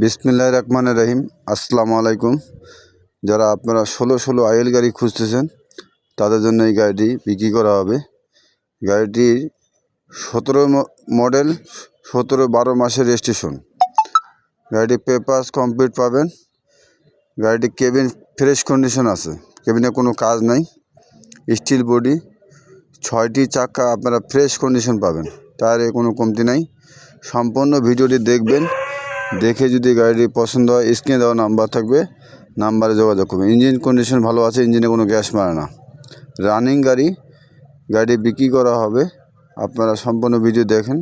বিসমিল্লাহির রহমানির রহিম। আসসালামু আলাইকুম। যারা আপনারা 16 আইএল গাড়ি খুঁজতেছেন তাদের জন্য এই গাড়িটি বিক্রি করা হবে। গাড়িটি 17 মডেল, 12 মাসের রেজিস্ট্রেশন। গাড়িটি পেপারস কমপ্লিট পাবেন। গাড়িটি কেবিন ফ্রেশ কন্ডিশন আছে, কেবিনে কোনো কাজ নাই। স্টিল বডি, 6টি চাকা আপনারা ফ্রেশ কন্ডিশন পাবেন, টায়ারে কোনো কমতি নাই। সম্পূর্ণ ভিডিওটি দেখবেন, দেখে যদি গাড়িটি পছন্দ হয় স্ক্রিনে দেওয়া নাম্বার থাকবে, নাম্বারে যোগাযোগ করবেন। ইঞ্জিন কন্ডিশন ভালো আছে, ইঞ্জিনে কোনো গ্যাস মারে না, রানিং গাড়ি। গাড়ি বিক্রি করা হবে। আপনারা সম্পূর্ণ ভিডিও দেখেন,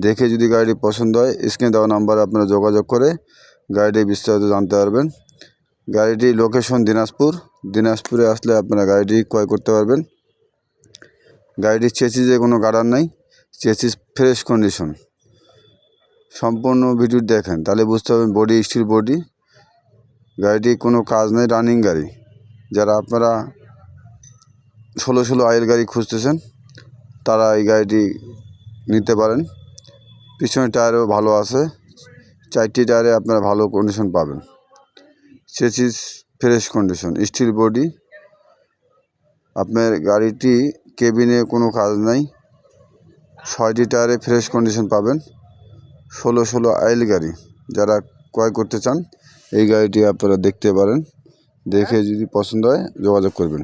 দেখে যদি গাড়িটি পছন্দ হয় স্ক্রিনে দেওয়া নাম্বারে আপনারা যোগাযোগ করে গাড়িটি বিস্তারিত জানতে পারবেন। গাড়িটি লোকেশন দিনাজপুরে আসলে আপনারা গাড়িটি ক্রয় করতে পারবেন। গাড়িটির চেসিসে কোনো গার্ডার নাই, চেসিস ফ্রেশ কন্ডিশন। সম্পূর্ণ ভিডিও দেখেন তাহলে বুঝতে পারবেন। বডি স্টিল বডি, গাড়িটি কোনো কাজ নেই, রানিং গাড়ি। যারা আপনারা 16 আইএল গাড়ি খুঁজতেছেন তারা এই গাড়িটি নিতে পারেন। পিছনের টায়ারও ভালো আছে, 4টি টায়ারে আপনারা ভালো কন্ডিশন পাবেন। Chassis fresh condition, steel body. আপনার গাড়িটি কেবিনে কোনো কাজ নাই, 6টি টায়ারে ফ্রেশ কন্ডিশন পাবেন। 16 আইএল গাড়ি যারা ক্রয় করতে চান এই গাড়িটি আপনারা দেখতে পারেন, দেখে যদি পছন্দ হয় যোগাযোগ করবেন।